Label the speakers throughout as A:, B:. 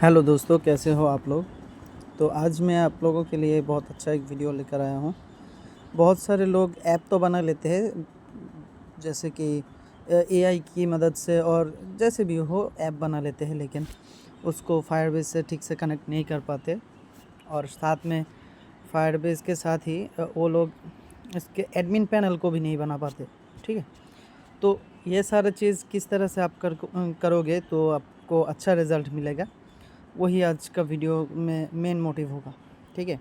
A: Hello दोस्तों, कैसे हो आप लोग। तो आज मैं आप लोगों के लिए बहुत अच्छा एक वीडियो लेकर आया हूँ। बहुत सारे लोग ऐप तो बना लेते हैं, जैसे कि एआई की मदद से, और जैसे भी हो ऐप बना लेते हैं, लेकिन उसको फायरबेस से ठीक से कनेक्ट नहीं कर पाते। और साथ में फायरबेस के साथ ही वो लोग इसके एडमिन पैनल को भी नहीं बना पाते। ठीक है, तो ये सारा चीज़ किस तरह से आप करोगे तो आपको अच्छा रिज़ल्ट मिलेगा, वही आज का वीडियो में मेन मोटिव होगा। ठीक है,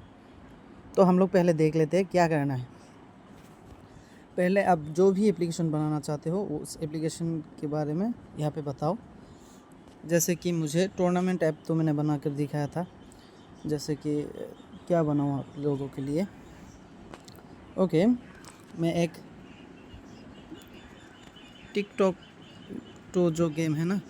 A: तो हम लोग पहले देख लेते हैं क्या करना है। पहले आप जो भी एप्लीकेशन बनाना चाहते हो उस एप्लीकेशन के बारे में यहाँ पे बताओ। जैसे कि मुझे टूर्नामेंट ऐप तो मैंने बना कर दिखाया था, जैसे कि क्या बनाऊँ आप लोगों के लिए। ओके, मैं एक टिकटॉक तो जो गेम है ना,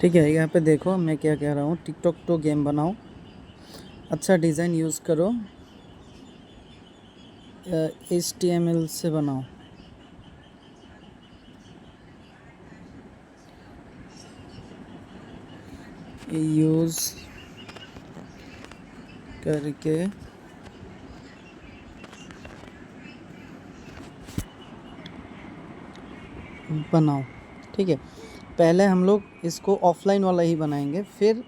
A: ठीक है, यहाँ पे देखो मैं क्या कह रहा हूँ। टिकटॉक तो गेम बनाओ, अच्छा डिज़ाइन यूज़ करो, HTML से बनाओ। यूज़ करके बनाओ। ठीक है, पहले हम लोग इसको ऑफलाइन वाला ही बनाएंगे, फिर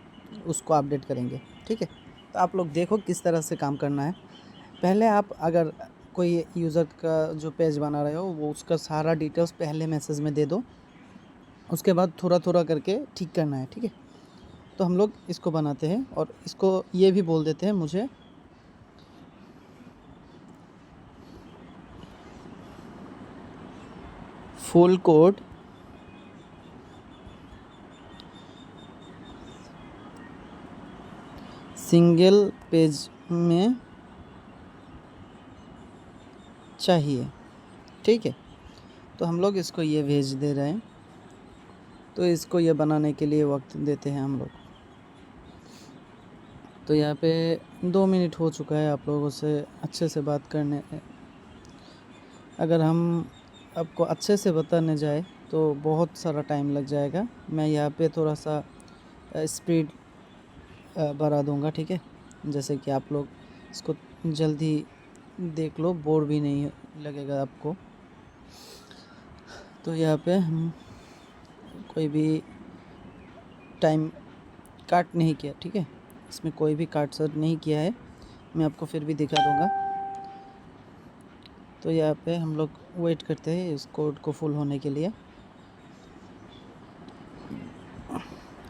A: उसको अपडेट करेंगे। ठीक है, तो आप लोग देखो किस तरह से काम करना है। पहले आप अगर कोई यूज़र का जो पेज बना रहे हो वो उसका सारा डिटेल्स पहले मैसेज में दे दो, उसके बाद थोड़ा थोड़ा करके ठीक करना है। ठीक है, तो हम लोग इसको बनाते हैं और इसको ये भी बोल देते हैं मुझे फुल कोड सिंगल पेज में चाहिए। ठीक है, तो हम लोग इसको ये भेज दे रहे हैं। तो इसको ये बनाने के लिए वक्त देते हैं हम लोग। तो यहाँ पे 2 मिनट हो चुका है आप लोगों से अच्छे से बात करने। अगर हम आपको अच्छे से बताने जाए तो बहुत सारा टाइम लग जाएगा। मैं यहाँ पे थोड़ा सा स्पीड बढ़ा दूँगा। ठीक है, जैसे कि आप लोग इसको जल्दी देख लो, बोर भी नहीं लगेगा आपको। तो यहाँ पे हम कोई भी टाइम काट नहीं किया। ठीक है, इसमें कोई भी काट सर नहीं किया है, मैं आपको फिर भी दिखा दूँगा। तो यहाँ पे हम लोग वेट करते हैं इस कोड को फुल होने के लिए,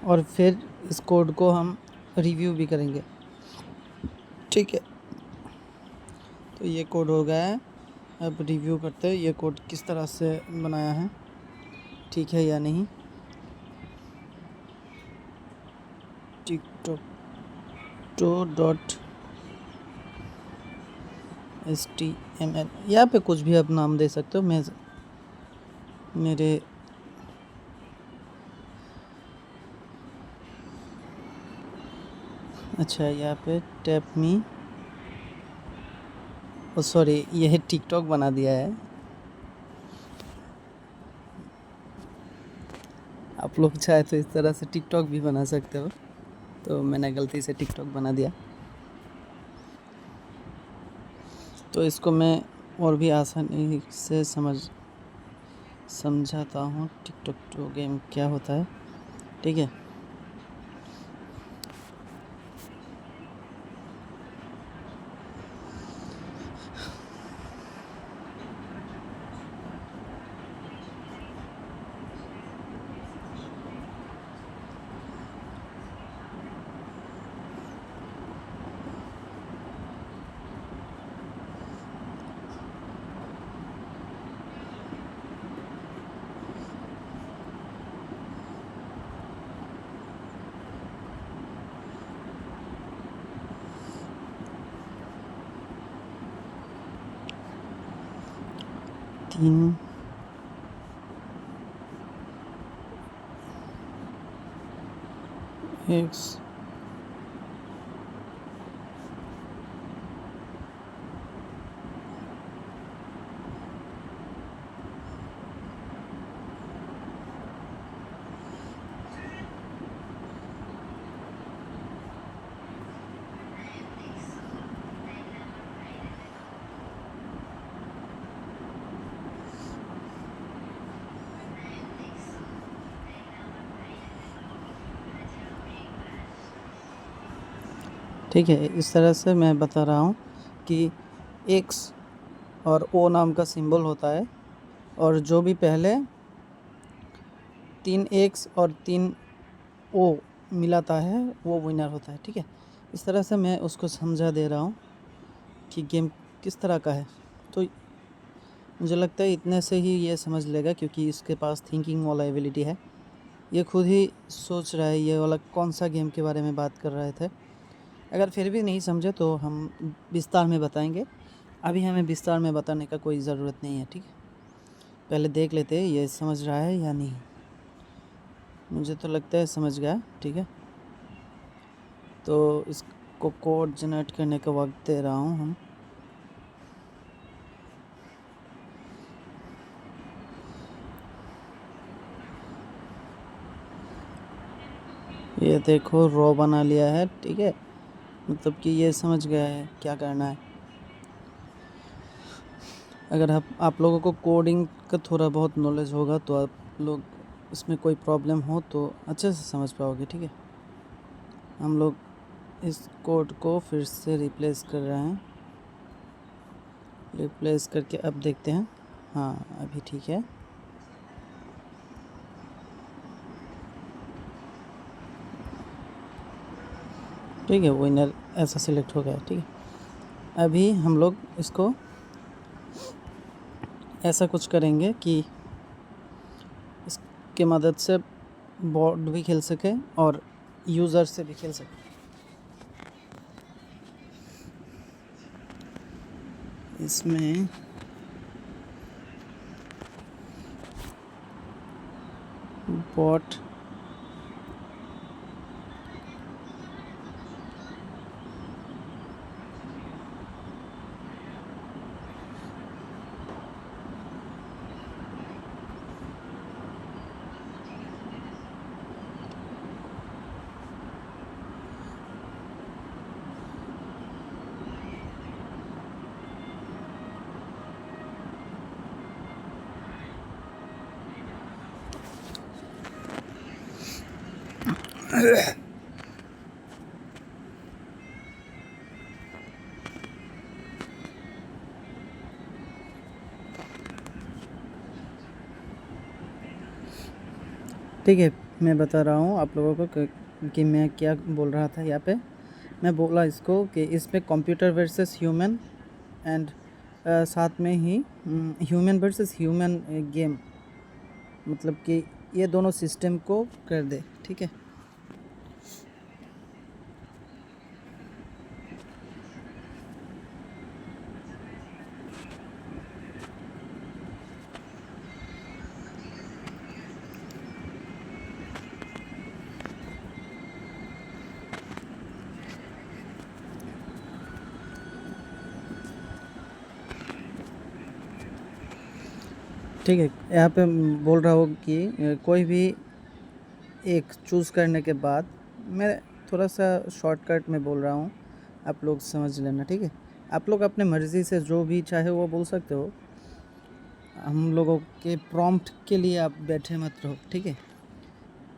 A: और फिर इस कोड को हम रिव्यू भी करेंगे। ठीक है, तो ये कोड हो गया है। अब रिव्यू करते हैं ये कोड किस तरह से बनाया है, ठीक है या नहीं। टिकटॉक .html, यहाँ पे कुछ भी आप नाम दे सकते हो। मैं मेरे अच्छा, यहाँ पे टैप मी, ओ सॉरी, यह टिकटॉक बना दिया है। आप लोग चाहे तो इस तरह से टिकटॉक भी बना सकते हो, तो मैंने गलती से टिकटॉक बना दिया। तो इसको मैं और भी आसानी से समझाता हूँ टिकटॉक टू गेम क्या होता है। ठीक है, 3 x ठीक है। इस तरह से मैं बता रहा हूँ कि x और o नाम का सिंबल होता है, और जो भी पहले 3x और 3o मिलाता है वो विनर होता है। ठीक है, इस तरह से मैं उसको समझा दे रहा हूँ कि गेम किस तरह का है। तो मुझे लगता है इतने से ही ये समझ लेगा, क्योंकि इसके पास थिंकिंग वाला एबिलिटी है। ये खुद ही सोच रहा है ये वाला कौन सा गेम के बारे में बात कर रहे थे। अगर फिर भी नहीं समझे तो हम विस्तार में बताएंगे। अभी हमें विस्तार में बताने का कोई ज़रूरत नहीं है। ठीक है, पहले देख लेते हैं ये समझ रहा है या नहीं। मुझे तो लगता है समझ गया। ठीक है, तो इसको कोड जनरेट करने का वक्त दे रहा हूँ हम। ये देखो रो बना लिया है। ठीक है, मतलब कि ये समझ गया है क्या करना है। अगर आप लोगों को कोडिंग का थोड़ा बहुत नॉलेज होगा तो आप लोग इसमें कोई प्रॉब्लम हो तो अच्छे से समझ पाओगे। ठीक है, हम लोग इस कोड को फिर से रिप्लेस कर रहे हैं। रिप्लेस करके अब देखते हैं। हाँ, अभी ठीक है। ठीक है, विनर ऐसा सिलेक्ट हो गया। ठीक है, अभी हम लोग इसको ऐसा कुछ करेंगे कि इसके मदद से बोर्ड भी खेल सके और यूज़र से भी खेल सके। इसमें बॉट ठीक है, मैं बता रहा हूँ आप लोगों को कि मैं क्या बोल रहा था। यहाँ पे मैं बोला इसको कि इसमें कंप्यूटर वर्सेस ह्यूमन एंड साथ में ही ह्यूमन वर्सेस ह्यूमन गेम, मतलब कि ये दोनों सिस्टम को कर दे। ठीक है, ठीक है। यहाँ पे बोल रहा हूँ कि कोई भी एक चूज़ करने के बाद, मैं थोड़ा सा शॉर्टकट में बोल रहा हूँ, आप लोग समझ लेना। ठीक है, आप लोग अपने मर्ज़ी से जो भी चाहे वो बोल सकते हो। हम लोगों के प्रॉम्प्ट के लिए आप बैठे मत रहो। ठीक है,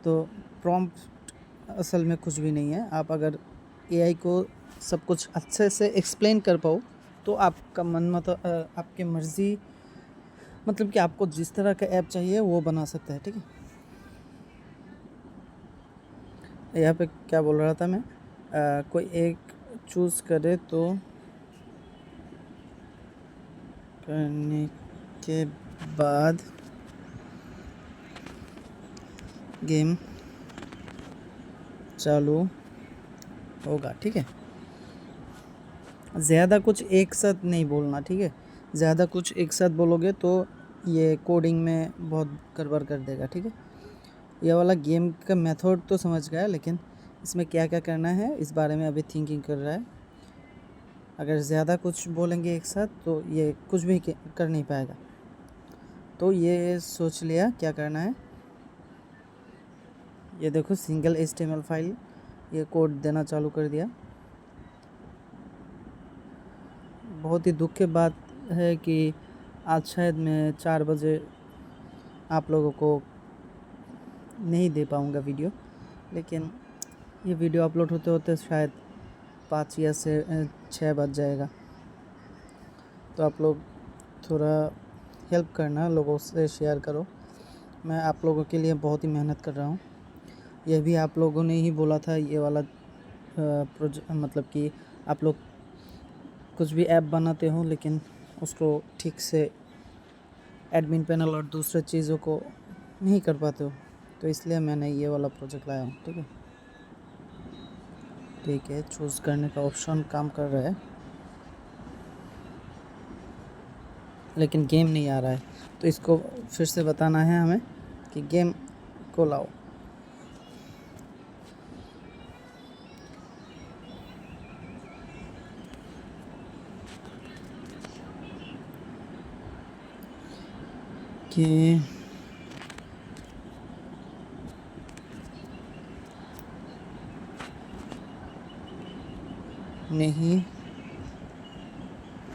A: तो प्रॉम्प्ट असल में कुछ भी नहीं है। आप अगर एआई को सब कुछ अच्छे से एक्सप्लेन कर पाओ तो आपका मन आपकी मर्ज़ी, मतलब कि आपको जिस तरह का ऐप चाहिए वो बना सकता है। ठीक है, यहाँ पे क्या बोल रहा था मैं, कोई एक चूज़ करे तो करने के बाद गेम चालू होगा। ठीक है, ज़्यादा कुछ एक साथ नहीं बोलना। ठीक है, ज़्यादा कुछ एक साथ बोलोगे तो ये कोडिंग में बहुत गड़बड़ कर देगा। ठीक है, ये वाला गेम का मेथड तो समझ गया, लेकिन इसमें क्या क्या करना है इस बारे में अभी थिंकिंग कर रहा है। अगर ज़्यादा कुछ बोलेंगे एक साथ तो ये कुछ भी कर नहीं पाएगा। तो ये सोच लिया क्या करना है। ये देखो सिंगल HTML फाइल, ये कोड देना चालू कर दिया। बहुत ही दुख की बात है कि आज शायद मैं 4 बजे आप लोगों को नहीं दे पाऊँगा वीडियो, लेकिन ये वीडियो अपलोड होते होते शायद 5 या 6 बज जाएगा। तो आप लोग थोड़ा हेल्प करना, लोगों से शेयर करो। मैं आप लोगों के लिए बहुत ही मेहनत कर रहा हूँ। यह भी आप लोगों ने ही बोला था, ये वाला मतलब कि आप लोग कुछ भी ऐप बनाते हो लेकिन उसको ठीक से एडमिन पैनल और दूसरे चीज़ों को नहीं कर पाते हो, तो इसलिए मैंने ये वाला प्रोजेक्ट लाया हूँ। ठीक है, चूज़ करने का ऑप्शन काम कर रहा है, लेकिन गेम नहीं आ रहा है। तो इसको फिर से बताना है हमें कि गेम को लाओ। कि नहीं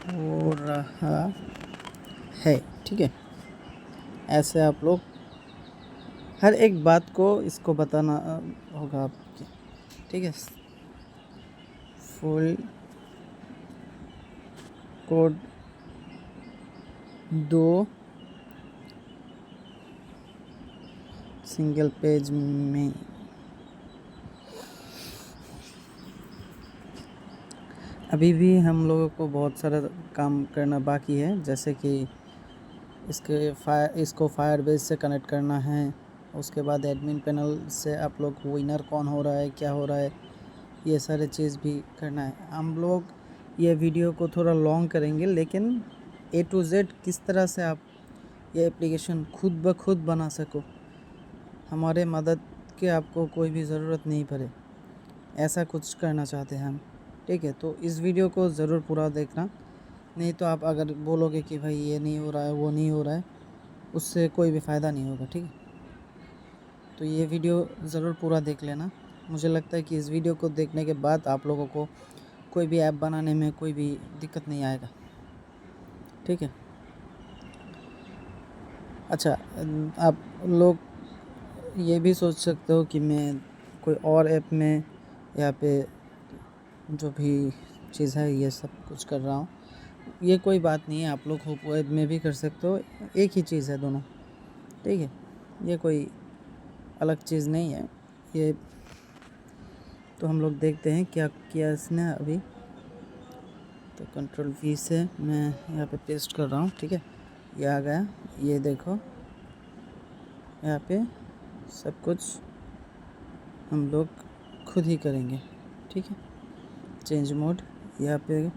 A: हो रहा है। ठीक है, ऐसे आप लोग हर एक बात को इसको बताना होगा आपके। ठीक है, फुल कोड दो सिंगल पेज में। अभी भी हम लोगों को बहुत सारा काम करना बाकी है, जैसे कि इसको फायरबेस से कनेक्ट करना है। उसके बाद एडमिन पैनल से आप लोग विनर कौन हो रहा है, क्या हो रहा है, ये सारे चीज़ भी करना है। हम लोग ये वीडियो को थोड़ा लॉन्ग करेंगे, लेकिन A to Z किस तरह से आप ये एप्लीकेशन खुद ब खुद बना सको, हमारे मदद के आपको कोई भी ज़रूरत नहीं पड़े, ऐसा कुछ करना चाहते हैं हम। ठीक है, तो इस वीडियो को ज़रूर पूरा देखना, नहीं तो आप अगर बोलोगे कि भाई ये नहीं हो रहा है, वो नहीं हो रहा है, उससे कोई भी फ़ायदा नहीं होगा। ठीक है, तो ये वीडियो ज़रूर पूरा देख लेना। मुझे लगता है कि इस वीडियो को देखने के बाद आप लोगों को कोई भी ऐप बनाने में कोई भी दिक्कत नहीं आएगा। ठीक है, अच्छा, आप लोग ये भी सोच सकते हो कि मैं कोई और ऐप में यहाँ पे जो भी चीज़ है ये सब कुछ कर रहा हूँ। ये कोई बात नहीं है, आप लोग होप वेब में भी कर सकते हो, एक ही चीज़ है दोनों। ठीक है, ये कोई अलग चीज़ नहीं है। ये तो हम लोग देखते हैं क्या किया इसने अभी। तो Ctrl+V से मैं यहाँ पे पेस्ट कर रहा हूँ। ठीक है, ये आ गया, ये देखो यहाँ पे सब कुछ हम लोग खुद ही करेंगे। ठीक है, चेंज मोड यहाँ पे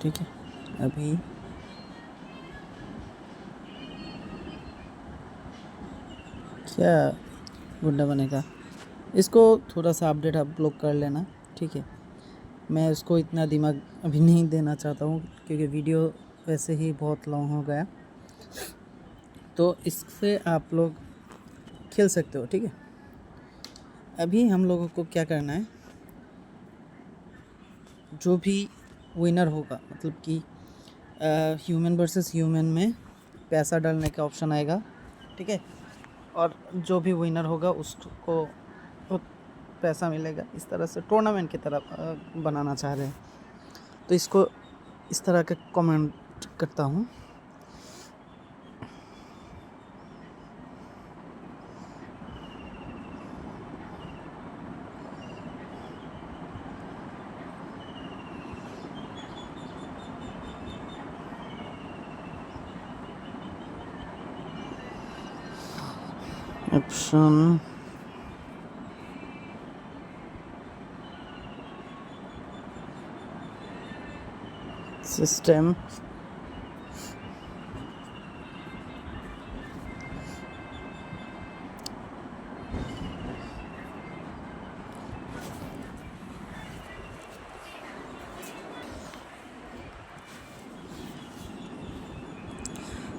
A: ठीक है, अभी क्या गुड्डा बनेगा, इसको थोड़ा सा अपडेट आप लोग कर लेना। ठीक है, मैं इसको इतना दिमाग अभी नहीं देना चाहता हूँ, क्योंकि वीडियो वैसे ही बहुत लॉन्ग हो गया। तो इससे आप लोग खेल सकते हो। ठीक है, अभी हम लोगों को क्या करना है, जो भी विनर होगा, मतलब कि ह्यूमन वर्सेस ह्यूमन में पैसा डालने का ऑप्शन आएगा। ठीक है, और जो भी विनर होगा उसको पैसा मिलेगा। इस तरह से टूर्नामेंट की तरह बनाना चाह रहे हैं, तो इसको इस तरह का कमेंट करता हूँ। ऑप्शन सिस्टम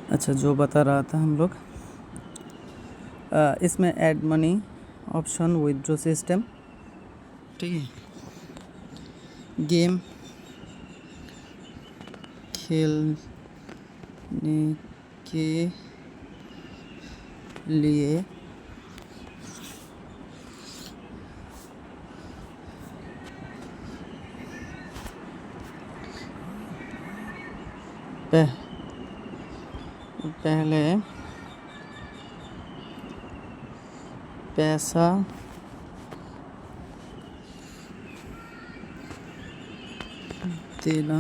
A: अच्छा, जो बता रहा था हम लोग, इसमें add money option, withdraw system, ठीक है, गेम खेलने के लिए पहले पैसा देना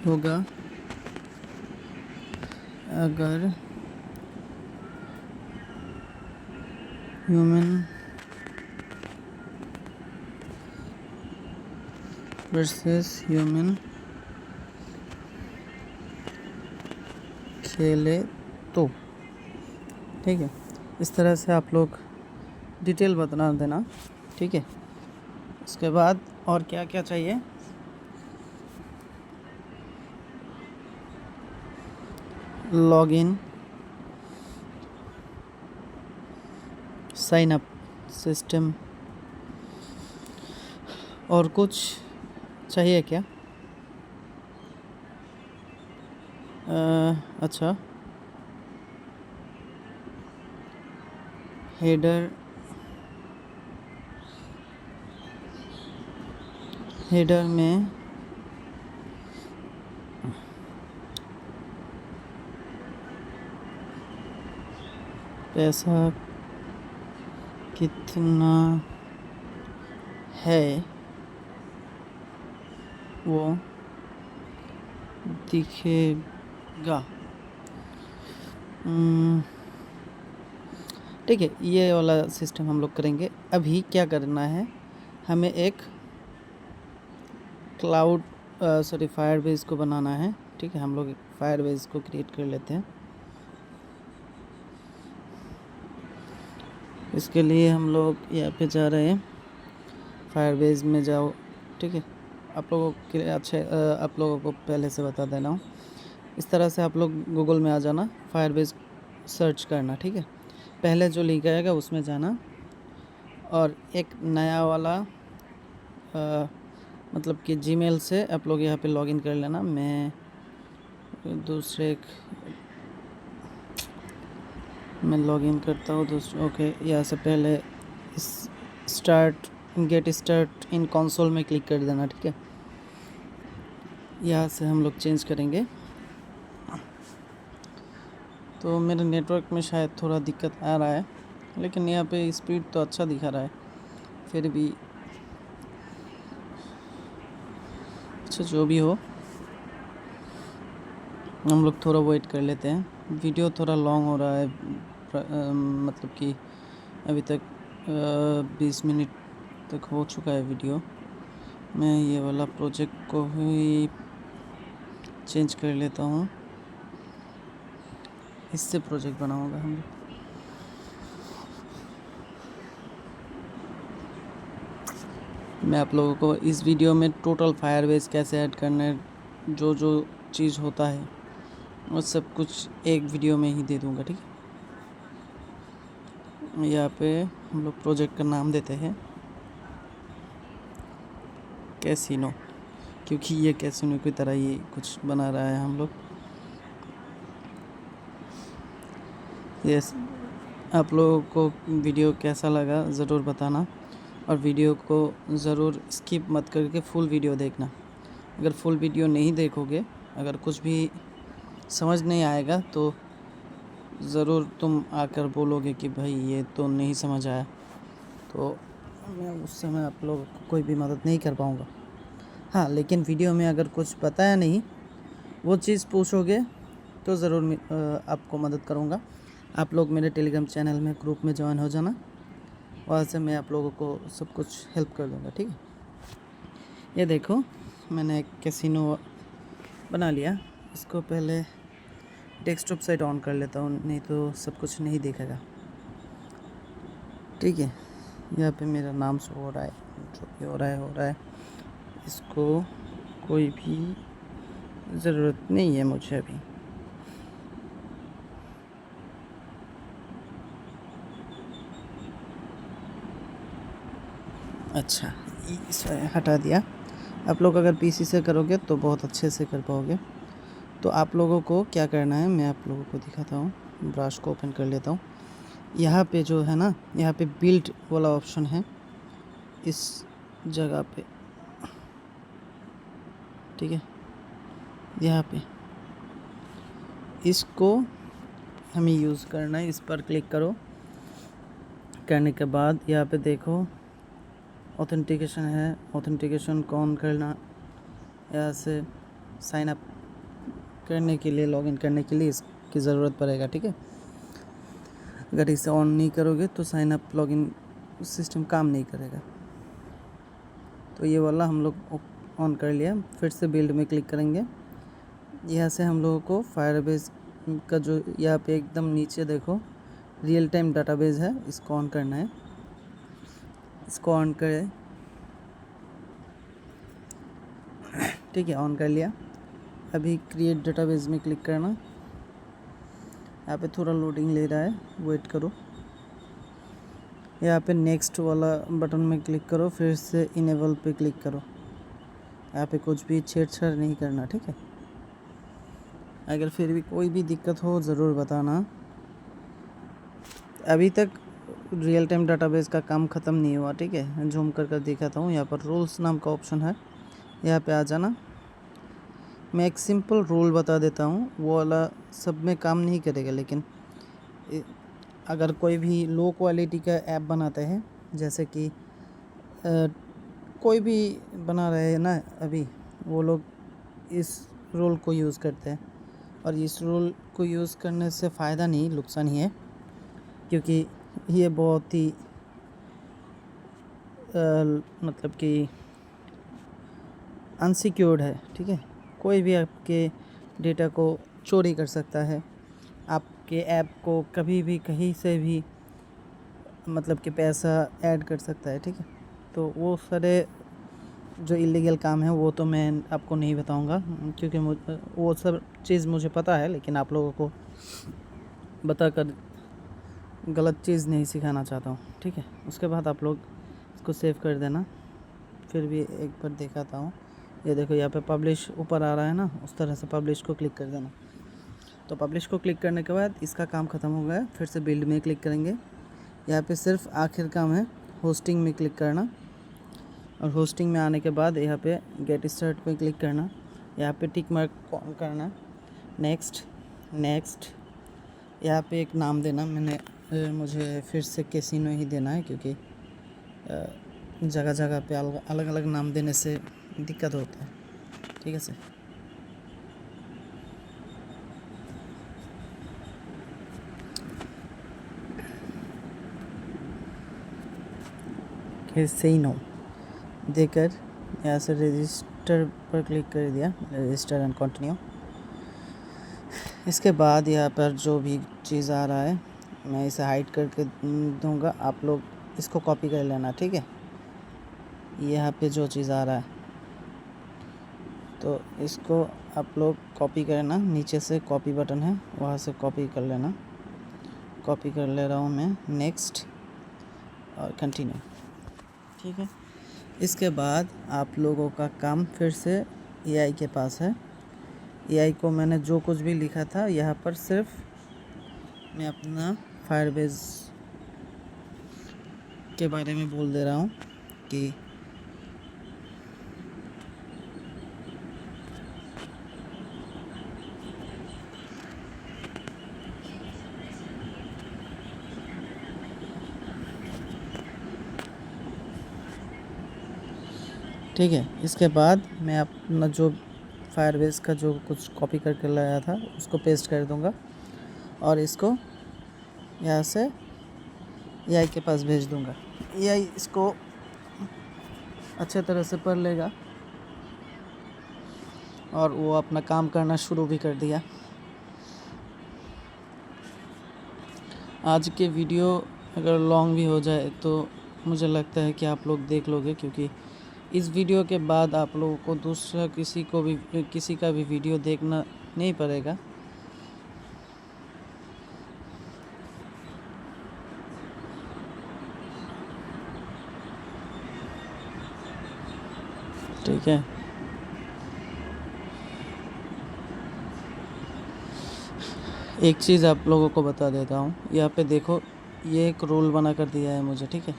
A: होगा। अगर ह्यूमन वर्सेस ह्यूमन खेले तो, ठीक है। इस तरह से आप लोग डिटेल बता देना, ठीक है। उसके बाद और क्या क्या चाहिए, लॉगिन, साइन अप सिस्टम, और कुछ चाहिए क्या? अच्छा, हेडर में पैसा कितना है वो दिखेगा। ठीक है, ये वाला सिस्टम हम लोग करेंगे। अभी क्या करना है, हमें एक क्लाउड फायरबेस को बनाना है, ठीक है। हम लोग फायरबेस को क्रिएट कर लेते हैं। इसके लिए हम लोग यहाँ पे जा रहे हैं, फायरबेस में जाओ, ठीक है। आप लोगों के आप लोगों को पहले से बता देना हूँ। इस तरह से आप लोग गूगल में आ जाना, फायरबेस सर्च करना, ठीक है। पहले जो लिंक आएगा उसमें जाना, और एक नया वाला मतलब कि जीमेल से आप लोग यहाँ पे लॉगिन कर लेना। मैं लॉगिन करता हूँ दूसरे, ओके। यहाँ से पहले गेट स्टार्ट इन कंसोल में क्लिक कर देना, ठीक है। यहाँ से हम लोग चेंज करेंगे। तो मेरे नेटवर्क में शायद थोड़ा दिक्कत आ रहा है, लेकिन यहाँ पे स्पीड तो अच्छा दिखा रहा है, फिर भी अच्छा, जो भी हो, हम लोग थोड़ा वेट कर लेते हैं। वीडियो थोड़ा लॉन्ग हो रहा है, मतलब कि अभी तक 20 मिनट तक हो चुका है वीडियो। मैं ये वाला प्रोजेक्ट को ही चेंज कर लेता हूँ, इससे प्रोजेक्ट बनाऊँगा हम। मैं आप लोगों को इस वीडियो में टोटल फायरबेस कैसे ऐड करना है, जो जो चीज़ होता है वो सब कुछ एक वीडियो में ही दे दूँगा, ठीक है। यहाँ पे हम लोग प्रोजेक्ट का नाम देते हैं कैसीनो, क्योंकि ये कैसीनो की तरह ये कुछ बना रहा है हम लोग। यस, आप लोगों को वीडियो कैसा लगा ज़रूर बताना, और वीडियो को ज़रूर स्किप मत करके फुल वीडियो देखना। अगर फुल वीडियो नहीं देखोगे, अगर कुछ भी समझ नहीं आएगा, तो ज़रूर तुम आकर बोलोगे कि भाई ये तो नहीं समझ आया, तो मैं उस समय आप लोगों को कोई भी मदद नहीं कर पाऊँगा। हाँ, लेकिन वीडियो में अगर कुछ बताया नहीं, वो चीज़ पूछोगे तो ज़रूर आपको मदद करूँगा। आप लोग मेरे टेलीग्राम चैनल में ग्रुप में ज्वाइन हो जाना, वहाँ से मैं आप लोगों को सब कुछ हेल्प कर दूँगा, ठीक है। ये देखो, मैंने एक कैसीनो बना लिया। इसको पहले डेस्कटॉप साइट ऑन कर लेता हूँ, नहीं तो सब कुछ नहीं दिखेगा। ठीक है, यहाँ पे मेरा नाम शो हो रहा है, जो भी हो रहा है। इसको कोई भी ज़रूरत नहीं है मुझे अभी। अच्छा, इसे हटा दिया। आप लोग अगर पीसी से करोगे तो बहुत अच्छे से कर पाओगे। तो आप लोगों को क्या करना है, मैं आप लोगों को दिखाता हूँ। ब्रश को ओपन कर लेता हूँ। यहाँ पे जो है ना, यहाँ पे बिल्ड वाला ऑप्शन है इस जगह पे। ठीक है, यहाँ पे इसको हमें यूज़ करना है। इस पर क्लिक करो। करने के बाद यहाँ पे देखो ऑथेंटिकेशन है, ऑथेंटिकेशन को ऑन करना। यहाँ से साइन अप करने के लिए, लॉगिन करने के लिए इसकी ज़रूरत पड़ेगा। ठीक है, अगर इसे ऑन नहीं करोगे तो साइन अप लॉगिन सिस्टम काम नहीं करेगा। तो ये वाला हम लोग ऑन कर लिया। फिर से बिल्ड में क्लिक करेंगे। यहाँ से हम लोगों को फायरबेस का जो यहाँ पे एकदम नीचे देखो रियल टाइम डाटाबेस है, इसको ऑन करना है। इसको ऑन करें। ठीक है, ऑन कर लिया। अभी क्रिएट डाटाबेस में क्लिक करना। यहाँ पे थोड़ा लोडिंग ले रहा है, वेट करो। यहाँ पे नेक्स्ट वाला बटन में क्लिक करो, फिर से इनेबल पे क्लिक करो। यहाँ पे कुछ भी छेड़छाड़ नहीं करना। ठीक है, अगर फिर भी कोई भी दिक्कत हो ज़रूर बताना। अभी तक रियल टाइम डाटाबेस का काम ख़त्म नहीं हुआ। ठीक है, जूम कर दिखाता हूँ। यहाँ पर रूल्स नाम का ऑप्शन है, यहाँ पे आ जाना। मैं एक सिंपल रूल बता देता हूँ, वो वाला सब में काम नहीं करेगा, लेकिन अगर कोई भी लो क्वालिटी का ऐप बनाते हैं, जैसे कि कोई भी बना रहे हैं ना अभी, वो लोग इस रूल को यूज़ करते हैं। और इस रूल को यूज़ करने से फ़ायदा नहीं, नुकसान ही है, क्योंकि ये बहुत ही मतलब कि अनसिक्योर्ड है। ठीक है, कोई भी आपके डेटा को चोरी कर सकता है, आपके ऐप को कभी भी कहीं से भी मतलब कि पैसा ऐड कर सकता है। ठीक है, तो वो सारे जो इलीगल काम है वो तो मैं आपको नहीं बताऊंगा, क्योंकि वो सब चीज़ मुझे पता है, लेकिन आप लोगों को बताकर गलत चीज़ नहीं सिखाना चाहता हूँ। ठीक है, उसके बाद आप लोग इसको सेव कर देना। फिर भी एक बार दिखाता हूँ। ये देखो यहाँ पे पब्लिश ऊपर आ रहा है ना, उस तरह से पब्लिश को क्लिक कर देना। तो पब्लिश को क्लिक करने के बाद इसका काम ख़त्म हो गया। फिर से बिल्ड में क्लिक करेंगे। यहाँ पे सिर्फ आखिर काम है होस्टिंग में क्लिक करना, और होस्टिंग में आने के बाद यहाँ पे गेट स्टार्ट पे क्लिक करना। यहाँ पे टिक मार्क ऑन करना। नेक्स्ट नेक्स्ट, यहाँ पे एक नाम देना। मुझे फिर से कैसीनो ही देना है, क्योंकि जगह जगह पे अलग अलग नाम देने से दिक्कत होता है। ठीक है सर, सही नो देकर यहाँ से रजिस्टर पर क्लिक कर दिया, रजिस्टर एंड कंटिन्यू। इसके बाद यहाँ पर जो भी चीज़ आ रहा है मैं इसे हाइड करके दूंगा, आप लोग इसको कॉपी कर लेना। ठीक है, यहाँ पे जो चीज़ आ रहा है तो इसको आप लोग कॉपी करना। नीचे से कॉपी बटन है, वहाँ से कॉपी कर लेना। कॉपी कर ले रहा हूँ मैं। नेक्स्ट और कंटिन्यू। ठीक है, इसके बाद आप लोगों का काम फिर से एआई के पास है। एआई को मैंने जो कुछ भी लिखा था यहाँ पर सिर्फ मैं अपना फायरबेस के बारे में बोल दे रहा हूँ कि ठीक है। इसके बाद मैं अपना जो फायरबेस का जो कुछ कॉपी करके लाया था उसको पेस्ट कर दूंगा, और इसको यहाँ से एआई के पास भेज दूंगा। एआई इसको अच्छे तरह से पढ़ लेगा, और वो अपना काम करना शुरू भी कर दिया। आज के वीडियो अगर लॉन्ग भी हो जाए तो मुझे लगता है कि आप लोग देख लोगे, क्योंकि इस वीडियो के बाद आप लोगों को दूसरा किसी का भी वीडियो देखना नहीं पड़ेगा। ठीक है, एक चीज़ आप लोगों को बता देता हूँ। यहाँ पे देखो, ये एक रूल बना कर दिया है मुझे, ठीक है,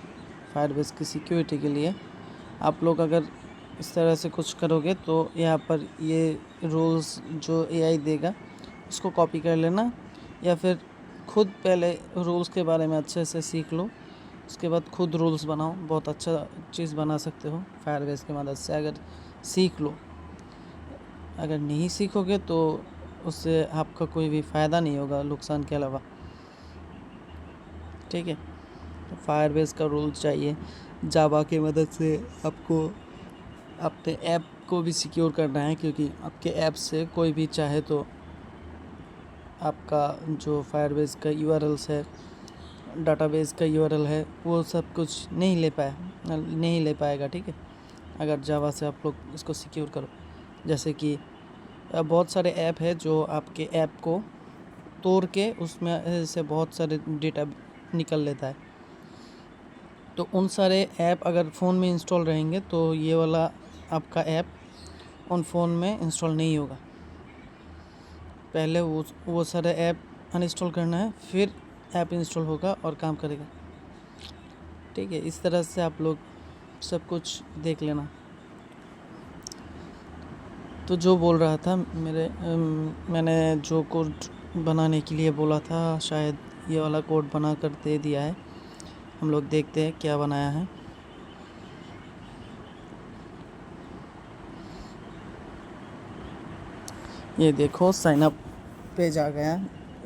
A: फायरबेस की सिक्योरिटी के लिए। आप लोग अगर इस तरह से कुछ करोगे तो यहाँ पर ये रूल्स जो एआई देगा उसको कॉपी कर लेना, या फिर खुद पहले रूल्स के बारे में अच्छे से सीख लो, उसके बाद खुद रूल्स बनाओ। बहुत अच्छा चीज़ बना सकते हो फायरबेस की मदद से, अगर सीख लो। अगर नहीं सीखोगे तो उससे आपका कोई भी फ़ायदा नहीं होगा, नुकसान के अलावा। ठीक है, तो फायरबेस का रूल चाहिए। जावा की मदद से आपको अपने ऐप को भी सिक्योर करना है, क्योंकि आपके ऐप से कोई भी चाहे तो आपका जो फायरबेस का यूआरएल्स है, डाटाबेस का यूआरएल है, वो सब कुछ नहीं ले पाएगा। ठीक है, अगर जावा से आप लोग इसको सिक्योर करो। जैसे कि बहुत सारे ऐप है जो आपके ऐप को तोड़ के उसमें से बहुत सारे डेटा निकल लेता है। तो उन सारे ऐप अगर फ़ोन में इंस्टॉल रहेंगे तो ये वाला आपका ऐप उन फ़ोन में इंस्टॉल नहीं होगा। पहले वो सारे ऐप अनइंस्टॉल करना है, फिर ऐप इंस्टॉल होगा और काम करेगा। ठीक है, इस तरह से आप लोग सब कुछ देख लेना। तो जो बोल रहा था, मैंने जो कोड बनाने के लिए बोला था, शायद ये वाला कोड बना कर दे दिया है। हम लोग देखते हैं क्या बनाया है। ये देखो, साइन अप पेज आ गया,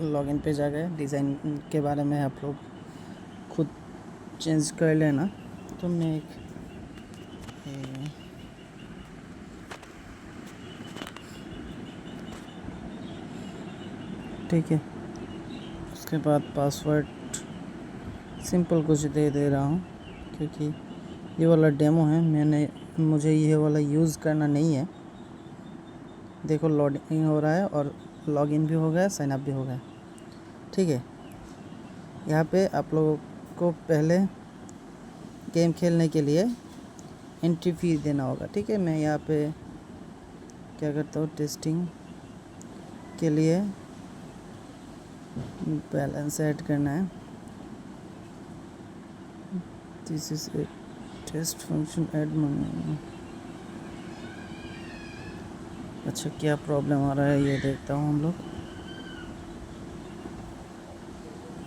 A: लॉगिन पेज आ गया। डिज़ाइन के बारे में आप लोग खुद चेंज कर लेना। तुमने एक ठीक है, उसके बाद पासवर्ड सिंपल कुछ दे रहा हूँ, क्योंकि ये वाला डेमो है। मुझे ये वाला यूज़ करना नहीं है। देखो, लॉगिन हो रहा है और लॉगिन भी हो गया, साइन अप भी हो गया। ठीक है, यहाँ पे आप लोगों को पहले गेम खेलने के लिए एंट्री फी देना होगा। ठीक है, मैं यहाँ पे क्या करता हूँ, टेस्टिंग के लिए बैलेंस ऐड करना है। This is a test function add money. अच्छा, क्या प्रॉब्लम आ रहा है ये देखता हूँ। हम लोग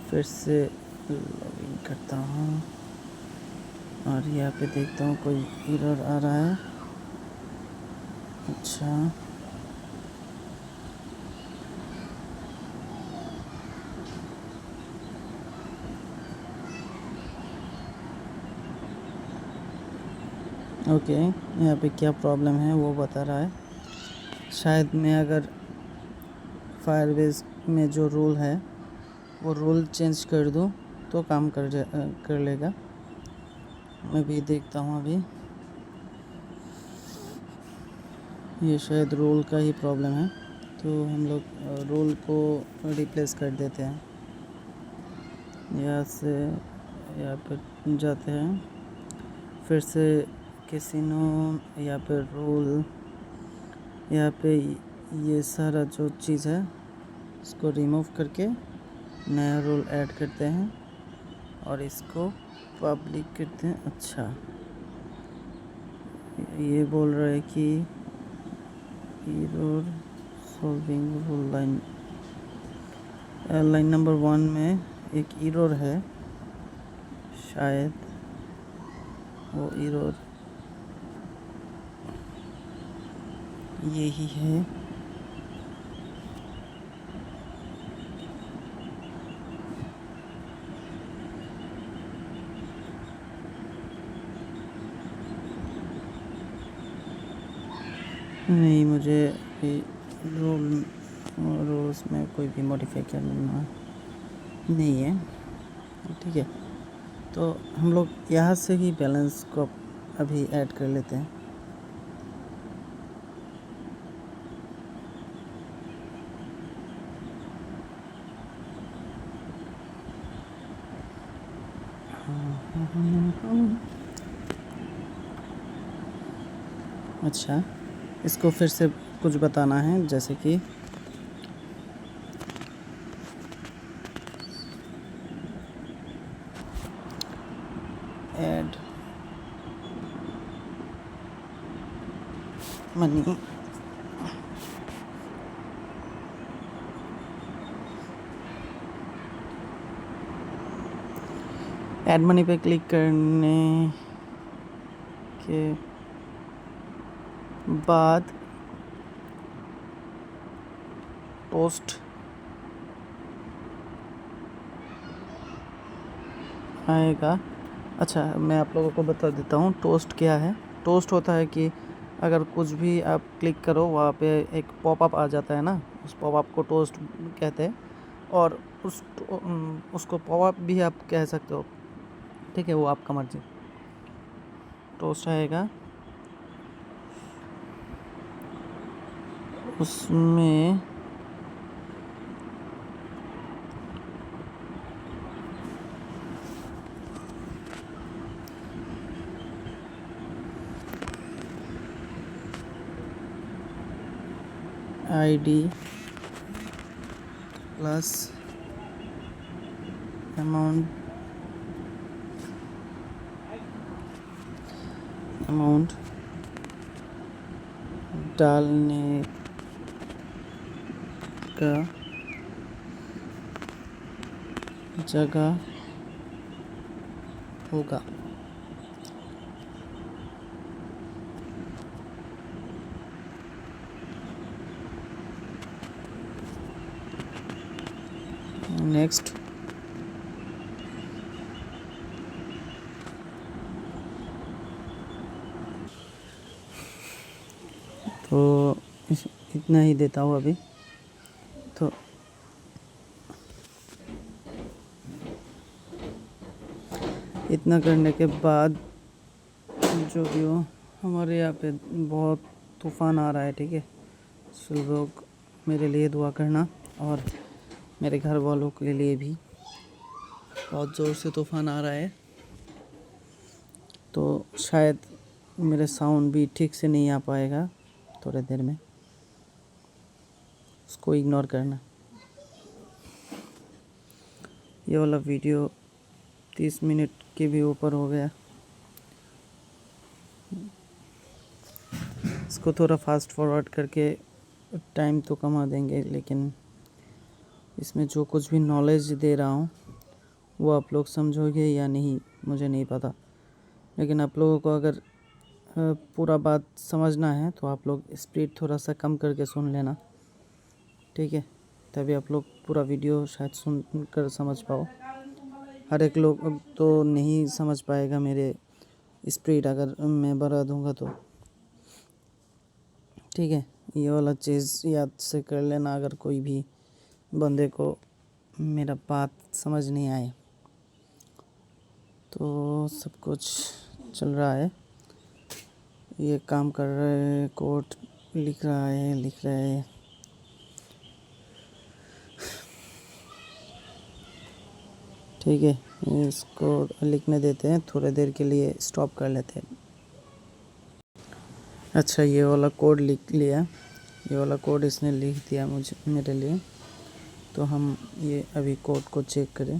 A: फिर से लॉगिन करता हूँ और यहाँ पे देखता हूँ कोई एरर आ रहा है। अच्छा, ओके, यहाँ पे क्या प्रॉब्लम है वो बता रहा है। शायद मैं अगर फायरबेस में जो रूल है वो रूल चेंज कर दूँ तो काम कर लेगा। मैं भी देखता हूँ अभी। ये शायद रूल का ही प्रॉब्लम है, तो हम लोग रूल को रिप्लेस कर देते हैं। यहाँ से यहाँ पर जाते हैं, फिर से कैसीनो, यहाँ पे रूल, यहाँ पे ये सारा जो चीज़ है इसको रिमूव करके नया रूल ऐड करते हैं और इसको पब्लिक करते हैं। अच्छा, ये बोल रहा है कि error solving rule line number 1 में एक एरर है, शायद वो एरर यही है। नहीं, मुझे भी रूल्स में कोई भी मॉडिफाई करना नहीं है, ठीक है। तो हम लोग यहाँ से ही बैलेंस को अभी ऐड कर लेते हैं। अच्छा, इसको फिर से कुछ बताना है, जैसे कि ऐड मनी, ऐड मनी पे क्लिक करने के बाद टोस्ट आएगा। अच्छा, मैं आप लोगों को बता देता हूँ टोस्ट क्या है। टोस्ट होता है कि अगर कुछ भी आप क्लिक करो वहाँ पे एक पॉपअप आ जाता है ना, उस पॉपअप को टोस्ट कहते हैं। और उसको पॉपअप भी आप कह सकते हो, ठीक है, वो आपका मर्जी। टोस्ट आएगा, उसमें आईडी प्लस अमाउंट डालने का जगह होगा। नेक्स्ट, तो इतना ही देता हूँ अभी। तो इतना करने के बाद जो भी हो, हमारे यहाँ पे बहुत तूफ़ान आ रहा है, ठीक है। सब लोग मेरे लिए दुआ करना, और मेरे घर वालों के लिए भी। बहुत ज़ोर से तूफ़ान आ रहा है, तो शायद मेरे साउंड भी ठीक से नहीं आ पाएगा थोड़ी देर में, उसको इग्नोर करना। ये वाला वीडियो 30 मिनट के भी ऊपर हो गया। इसको थोड़ा फास्ट फॉरवर्ड करके टाइम तो कमा देंगे, लेकिन इसमें जो कुछ भी नॉलेज दे रहा हूँ वो आप लोग समझोगे या नहीं मुझे नहीं पता, लेकिन आप लोगों को अगर पूरा बात समझना है तो आप लोग स्पीड थोड़ा सा कम करके सुन लेना, ठीक है। तभी आप लोग पूरा वीडियो शायद सुन कर समझ पाओ। हर एक लोग अब तो नहीं समझ पाएगा मेरे स्पीड अगर मैं बढ़ा दूंगा तो, ठीक है। ये वाला चीज़ याद से कर लेना, अगर कोई भी बंदे को मेरा बात समझ नहीं आए। तो सब कुछ चल रहा है, ये काम कर रहे हैं, कोड लिख रहा है, ठीक है। इसको लिखने देते हैं, थोड़ी देर के लिए स्टॉप कर लेते हैं। अच्छा, ये वाला कोड लिख लिया, ये वाला कोड इसने लिख दिया मुझे मेरे लिए। तो हम ये अभी कोड को चेक करें।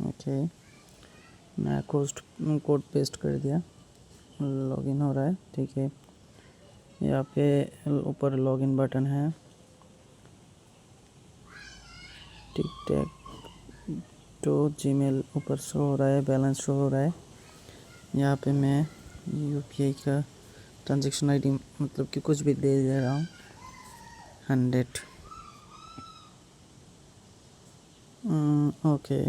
A: ओके, मैं कोड पेस्ट कर दिया, लॉगिन हो रहा है, ठीक है। यहाँ पे ऊपर लॉगिन बटन है, टिक टैक तो जीमेल ऊपर शो हो रहा है, बैलेंस शो हो रहा है। यहाँ पे मैं यूपीआई का ट्रांजैक्शन आईडी मतलब कि कुछ भी दे रहा हूँ, 100। ओके,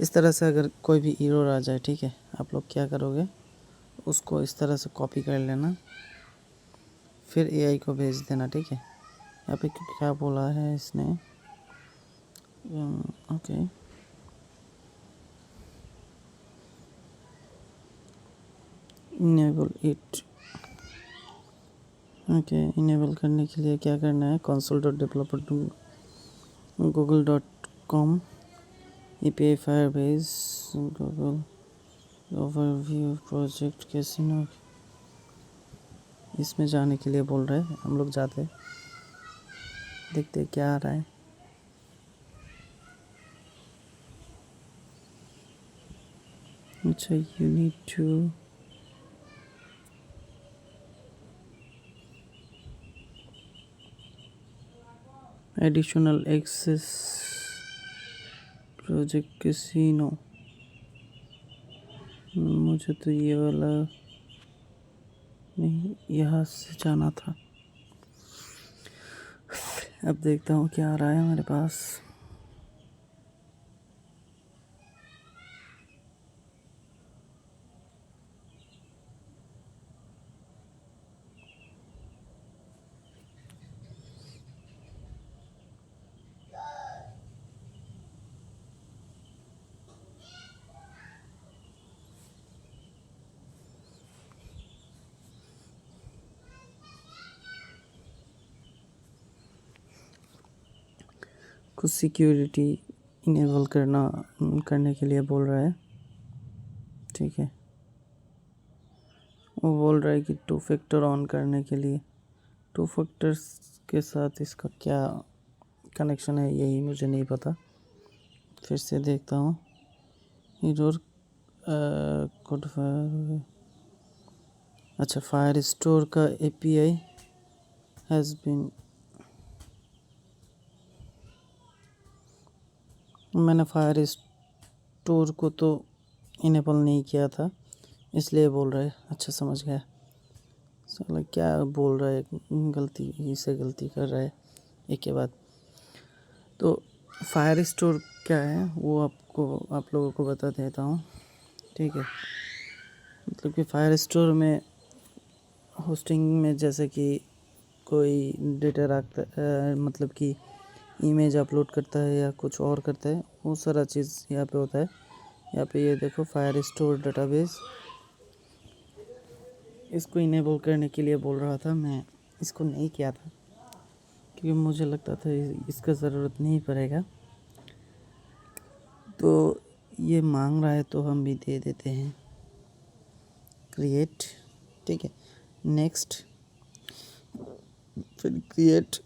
A: इस तरह से अगर कोई भी एरर आ जाए, ठीक है, आप लोग क्या करोगे, उसको इस तरह से कॉपी कर लेना, फिर एआई को भेज देना। ठीक है, यहाँ पे क्या बोला है इसने, okay enable it. Okay, enable करने के लिए क्या करना है, console.developer.google.com API Firebase Google overview project casino, इसमें जाने के लिए बोल रहे हैं। हम लोग जाते हैं, देखते हैं क्या आ रहा है। अच्छा, you need to additional access project casino. मुझे तो ये वाला नहीं, यहाँ से जाना था। अब देखता हूँ क्या आ रहा है हमारे पास। कुछ सिक्योरिटी इनेबल करने के लिए बोल रहा है। ठीक है, वो बोल रहा है कि 2 फैक्टर ऑन करने के लिए। 2 फैक्टर्स के साथ इसका क्या कनेक्शन है, यही मुझे नहीं पता। फिर से देखता हूँ। एरर कोड फायर, अच्छा, फायर स्टोर का API हैज़ बीन, मैंने फायर स्टोर को तो इनेबल नहीं किया था, इसलिए बोल रहा है। अच्छा, समझ गया। साला क्या बोल रहा है, गलती कर रहा है एक के बाद। तो फायर स्टोर क्या है वो आप लोगों को बता देता हूँ। ठीक है, मतलब कि फायर स्टोर में होस्टिंग में जैसे कि कोई डेटा रखता मतलब कि इमेज अपलोड करता है या कुछ और करता है, वो सारा चीज़ यहाँ पे होता है। यहाँ पे ये देखो, फायर स्टोर डेटाबेस, इसको इनेबल करने के लिए बोल रहा था। मैं इसको नहीं किया था क्योंकि मुझे लगता था इसका ज़रूरत नहीं पड़ेगा, तो ये मांग रहा है तो हम भी दे देते हैं। क्रिएट, ठीक है, नेक्स्ट, फिर क्रिएट।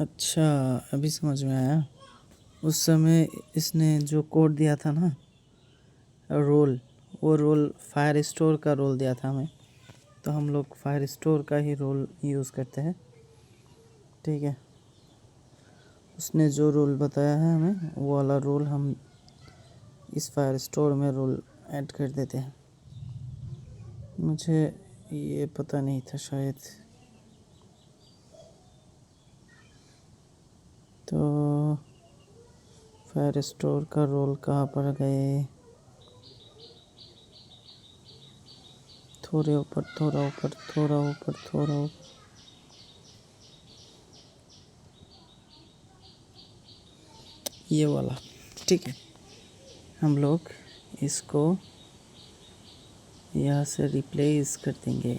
A: अच्छा, अभी समझ में आया। उस समय इसने जो कोड दिया था ना, रोल, वो रोल फायर स्टोर का रोल दिया था हमें, तो हम लोग फायर स्टोर का ही रोल यूज़ करते हैं। ठीक है, उसने जो रोल बताया है हमें, वो वाला रोल हम इस फायर स्टोर में रोल ऐड कर देते हैं। मुझे ये पता नहीं था शायद, तो फायर स्टोर का रोल कहाँ पर गए, थोड़ा ऊपर, ये वाला। ठीक है, हम लोग इसको यहाँ से रिप्लेस कर देंगे,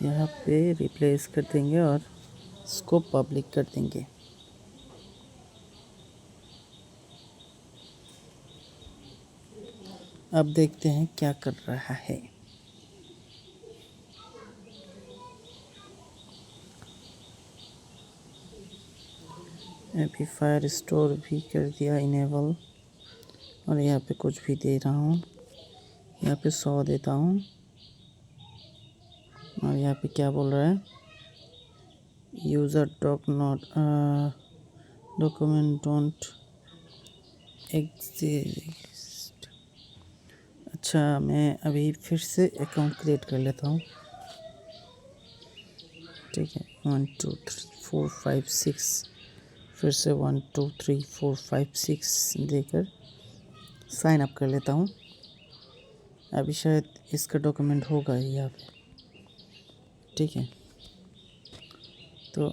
A: यहाँ पे रिप्लेस कर देंगे और इसको पब्लिक कर देंगे। अब देखते हैं क्या कर रहा है। अभी फायर स्टोर भी कर दिया इनेबल, और यहाँ पे कुछ भी दे रहा हूँ, यहाँ पे 100 देता हूँ, और यहाँ पे क्या बोल रहा है, यूज़र डॉक्यूमेंट डोंट एग्जिस्ट। अच्छा, मैं अभी फिर से अकाउंट क्रिएट कर लेता हूँ। ठीक है, 1 2 3 4 5 6 फिर से 1 2 3 4 5 6 देकर साइन अप कर लेता हूँ। अभी शायद इसका डॉक्यूमेंट होगा ही यहाँ पे, ठीक है। तो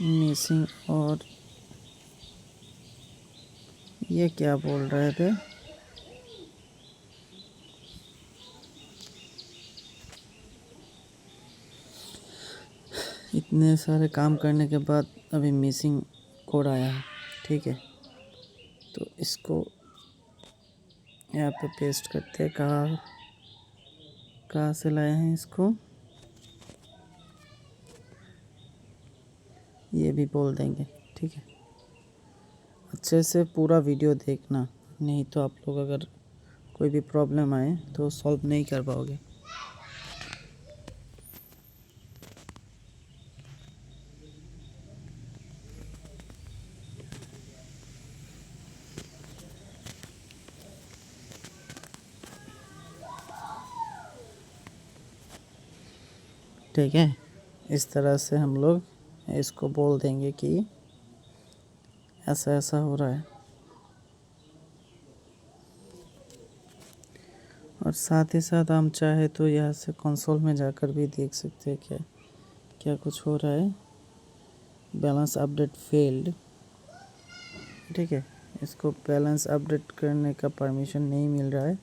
A: मिसिंग, और ये क्या बोल रहे थे, इतने सारे काम करने के बाद अभी मिसिंग कोड आया है, ठीक है। तो इसको यहाँ पे पेस्ट करते हैं। कहाँ से लाए हैं इसको, ये भी बोल देंगे, ठीक है। अच्छे से पूरा वीडियो देखना, नहीं तो आप लोग अगर कोई भी प्रॉब्लम आए तो सॉल्व नहीं कर पाओगे। ठीक है, इस तरह से हम लोग इसको बोल देंगे कि ऐसा ऐसा हो रहा है। और साथ ही साथ हम चाहे तो यहाँ से कंसोल में जाकर भी देख सकते हैं क्या क्या कुछ हो रहा है। बैलेंस अपडेट फेल्ड, ठीक है। इसको बैलेंस अपडेट करने का परमिशन नहीं मिल रहा है।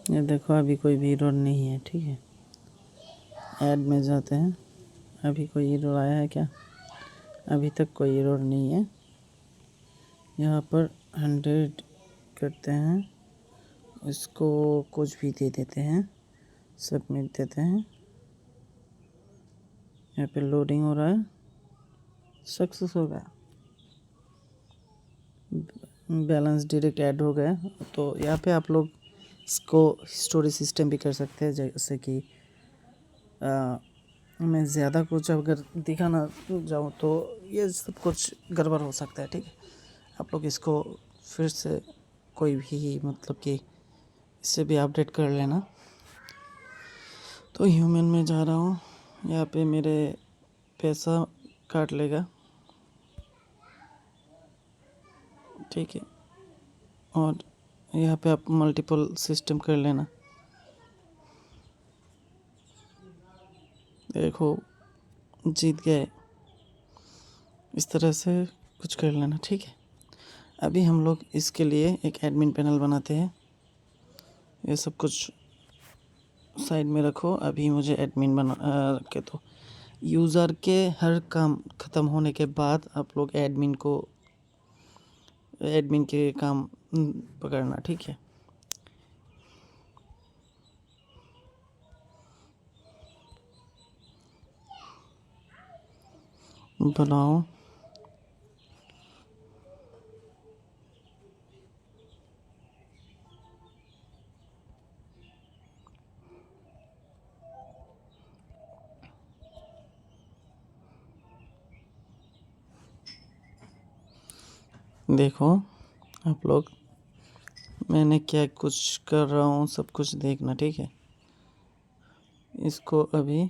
A: ये देखो अभी कोई भी एरर नहीं है, ठीक है। ऐड में जाते हैं, अभी कोई एरर आया है क्या? अभी तक कोई एरर नहीं है। यहाँ पर 100 करते हैं, इसको कुछ भी दे देते हैं, सबमिट देते हैं। यहाँ पे लोडिंग हो रहा है, सक्सेस हो गया, बैलेंस डायरेक्ट ऐड हो गया। तो यहाँ पे आप लोग इसको स्टोरेज सिस्टम भी कर सकते हैं, जैसे कि मैं ज़्यादा कुछ अगर दिखाना जाऊँ तो ये सब कुछ गड़बड़ हो सकता है, ठीक है। आप लोग इसको फिर से कोई भी मतलब कि इससे भी अपडेट कर लेना। तो ह्यूमन में जा रहा हूँ, यहाँ पे मेरे पैसा काट लेगा, ठीक है। और यहाँ पे आप मल्टीपल सिस्टम कर लेना। देखो जीत गए, इस तरह से कुछ कर लेना, ठीक है। अभी हम लोग इसके लिए एक एडमिन पैनल बनाते हैं। ये सब कुछ साइड में रखो, अभी मुझे एडमिन बना के तो यूज़र के हर काम ख़त्म होने के बाद आप लोग एडमिन के काम पकड़ना, ठीक है। बनाओ, देखो आप लोग मैंने क्या कुछ कर रहा हूँ, सब कुछ देखना, ठीक है। इसको अभी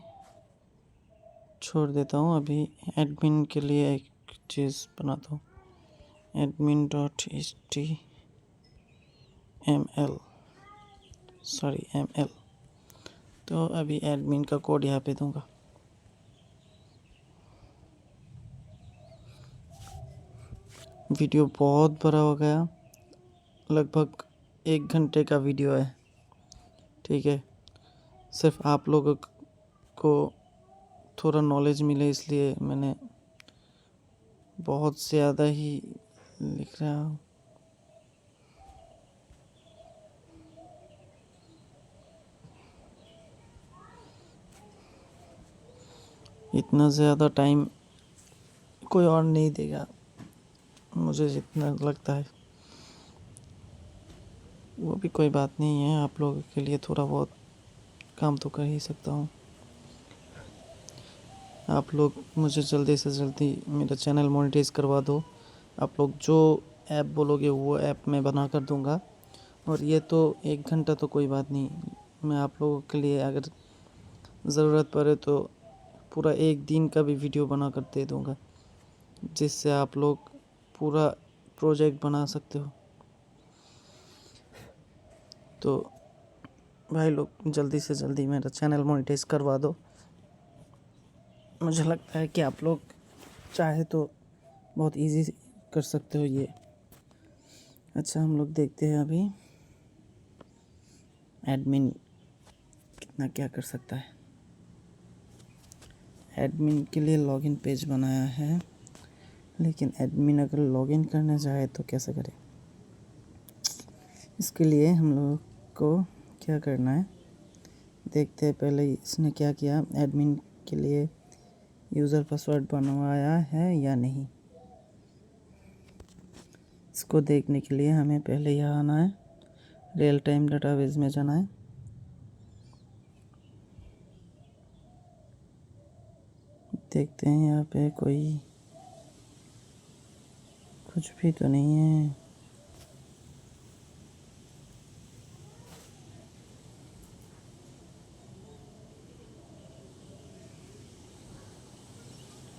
A: छोड़ देता हूँ, अभी एडमिन के लिए एक चीज़ बनाता हूँ, admin.html ml। तो अभी एडमिन का कोड यहाँ पे दूंगा। वीडियो बहुत बड़ा हो गया, लगभग 1 घंटे का वीडियो है, ठीक है। सिर्फ आप लोगों को थोड़ा नॉलेज मिले इसलिए मैंने बहुत ज़्यादा ही लिख रहा हूँ। इतना ज़्यादा टाइम कोई और नहीं देगा, मुझे जितना लगता है। वो भी कोई बात नहीं है, आप लोगों के लिए थोड़ा बहुत काम तो कर ही सकता हूँ। आप लोग मुझे जल्दी से जल्दी मेरा चैनल मोनेटाइज करवा दो। आप लोग जो ऐप बोलोगे वो ऐप मैं बना कर दूँगा। और ये तो 1 घंटा तो कोई बात नहीं, मैं आप लोगों के लिए अगर ज़रूरत पड़े तो पूरा 1 दिन का भी वीडियो बना कर दे दूँगा, जिससे आप लोग पूरा प्रोजेक्ट बना सकते हो। तो भाई लोग जल्दी से जल्दी मेरा चैनल मोनेटाइज करवा दो। मुझे लगता है कि आप लोग चाहे तो बहुत इजी कर सकते हो ये। अच्छा, हम लोग देखते हैं अभी एडमिन कितना क्या कर सकता है। एडमिन के लिए लॉगिन पेज बनाया है, लेकिन एडमिन अगर लॉगिन करना चाहे तो कैसे करे। इसके लिए हम लोग को क्या करना है देखते हैं। पहले इसने क्या किया, एडमिन के लिए यूज़र पासवर्ड बनवाया है या नहीं। इसको देखने के लिए हमें पहले यहाँ आना है, रियल टाइम डाटाबेस में जाना है। देखते हैं यहाँ पे कोई कुछ भी तो नहीं है।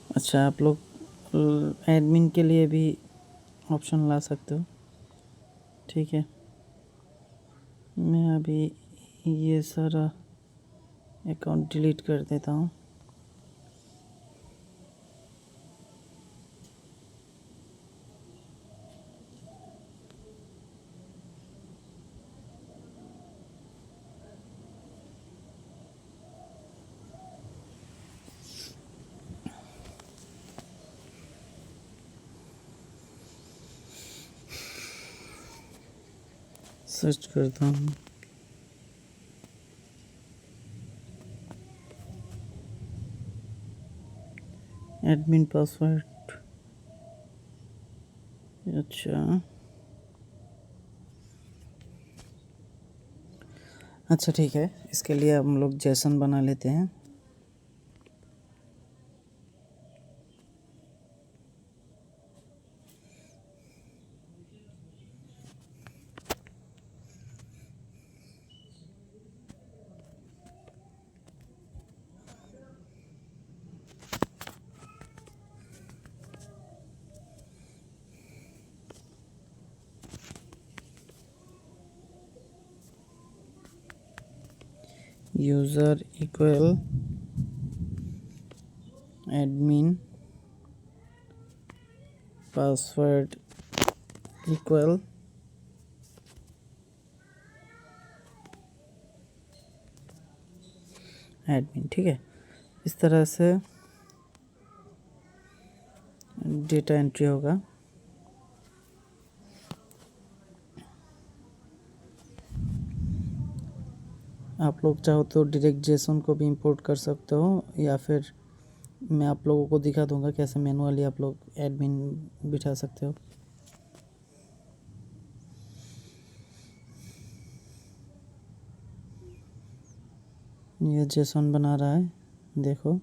A: अच्छा, आप लोग एडमिन के लिए भी ऑप्शन ला सकते हो, ठीक है। मैं अभी ये सारा अकाउंट डिलीट कर देता हूँ। सर्च करता हूँ। एडमिन पासवर्ड, अच्छा ठीक है। इसके लिए हम लोग जेसन बना लेते हैं। User equal admin password equal admin, ठीक है। इस तरह से डेटा एंट्री होगा। आप लोग चाहो तो डायरेक्ट जेसन को भी इंपोर्ट कर सकते हो, या फिर मैं आप लोगों को दिखा दूंगा कैसे मैनुअली आप लोग एडमिन बिठा सकते हो। ये जेसन बना रहा है, देखो।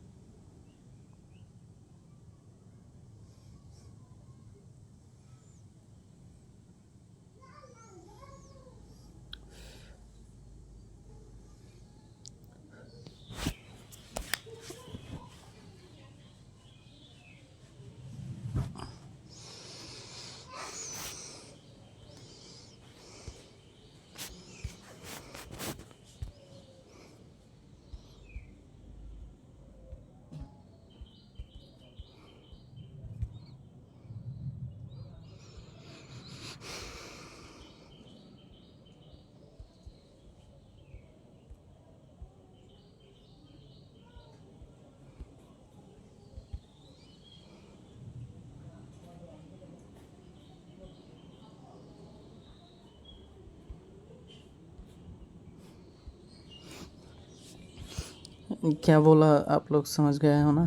A: क्या बोला आप लोग समझ गए हो ना।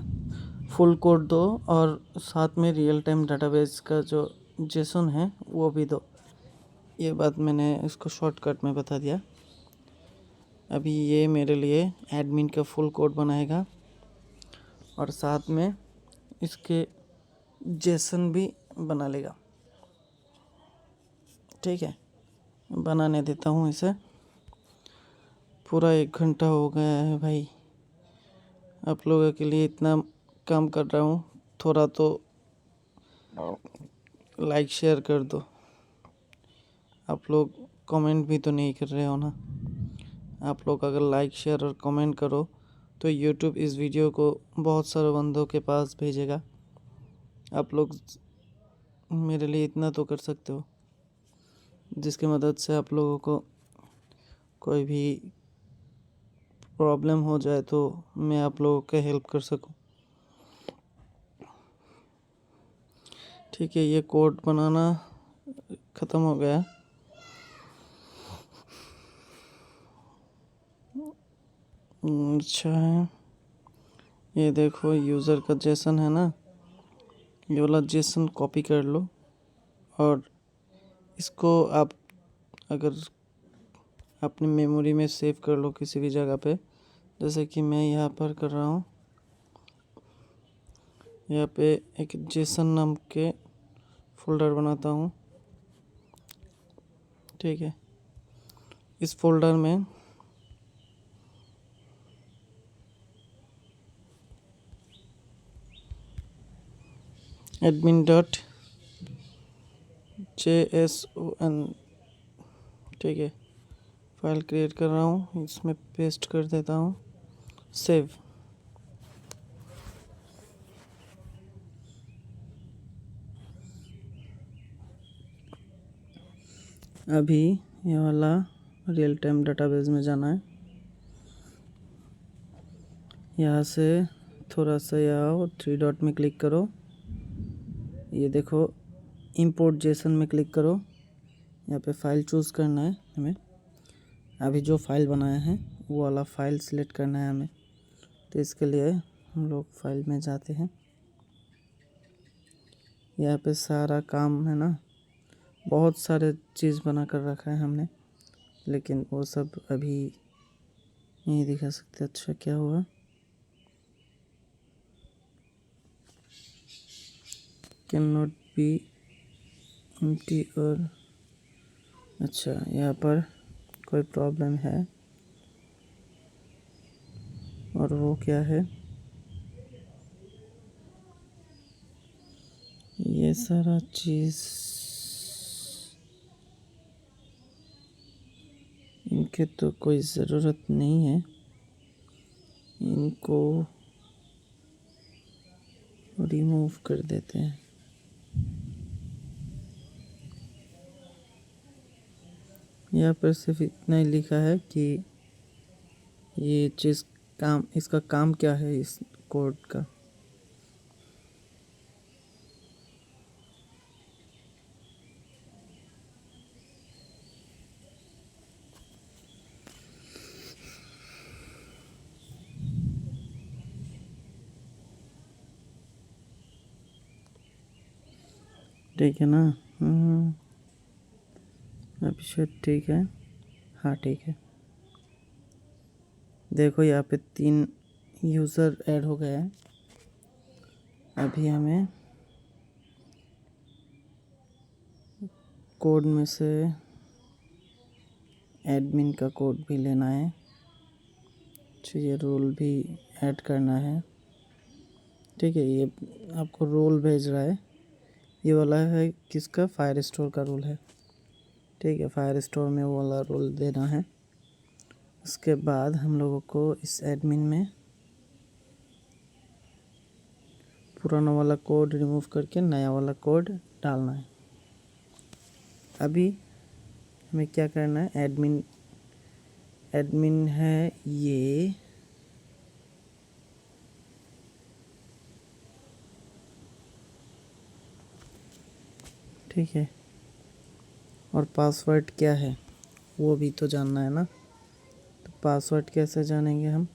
A: फुल कोड दो और साथ में रियल टाइम डाटाबेस का जो जेसन है वो भी दो। ये बात मैंने इसको शॉर्टकट में बता दिया। अभी ये मेरे लिए एडमिन का फुल कोड बनाएगा और साथ में इसके जेसन भी बना लेगा। ठीक है, बनाने देता हूँ इसे। पूरा 1 घंटा हो गया है भाई, आप लोगों के लिए इतना काम कर रहा हूँ, थोड़ा तो लाइक शेयर कर दो। आप लोग कमेंट भी तो नहीं कर रहे हो ना। आप लोग अगर लाइक शेयर और कमेंट करो तो यूट्यूब इस वीडियो को बहुत सारे बंदों के पास भेजेगा। आप लोग मेरे लिए इतना तो कर सकते हो, जिसकी मदद से आप लोगों को कोई भी प्रॉब्लम हो जाए तो मैं आप लोगों का हेल्प कर सकूं। ठीक है, ये कोड बनाना ख़त्म हो गया। अच्छा है, ये देखो यूज़र का जेसन है ना, ये वाला जेसन कॉपी कर लो और इसको आप अगर अपनी मेमोरी में सेव कर लो किसी भी जगह पे, जैसे कि मैं यहाँ पर कर रहा हूँ। यहाँ पे एक जेसन नाम के फोल्डर बनाता हूँ। ठीक है, इस फोल्डर में admin.json, ठीक है, फाइल क्रिएट कर रहा हूँ, इसमें पेस्ट कर देता हूँ, सेव। अभी ये वाला रियल टाइम डाटाबेस में जाना है। यहाँ से थोड़ा सा यहाँ 3 डॉट में क्लिक करो, ये देखो इंपोर्ट जेसन में क्लिक करो। यहाँ पे फाइल चूज़ करना है हमें। अभी जो फाइल बनाया है वो वाला फाइल सिलेक्ट करना है हमें। तो इसके लिए हम लोग फाइल में जाते हैं। यहाँ पे सारा काम है ना, बहुत सारे चीज़ बना कर रखा है हमने, लेकिन वो सब अभी नहीं दिखा सकते। अच्छा क्या हुआ, कैन नॉट बी एम्प्टी, और अच्छा यहाँ पर कोई प्रॉब्लम है और वो क्या है, ये सारा चीज़ इनके तो कोई ज़रूरत नहीं है, इनको रिमूव कर देते हैं। यहाँ पर सिर्फ इतना ही लिखा है कि ये चीज़ काम, इसका काम क्या है इस कोड का। ठीक है ना, अभिषेक ठीक है, हाँ ठीक है। देखो यहाँ पे 3 यूज़र ऐड हो गए हैं। अभी हमें कोड में से एडमिन का कोड भी लेना है। ये रोल भी ऐड करना है। ठीक है, ये आपको रोल भेज रहा है, ये वाला है किसका, फायर स्टोर का रोल है। ठीक है, फायर स्टोर में वो वाला रोल देना है। उसके बाद हम लोगों को इस एडमिन में पुराना वाला कोड रिमूव करके नया वाला कोड डालना है। अभी हमें क्या करना है, एडमिन है ये, ठीक है, और पासवर्ड क्या है वो भी तो जानना है ना। तो पासवर्ड कैसे जानेंगे हम,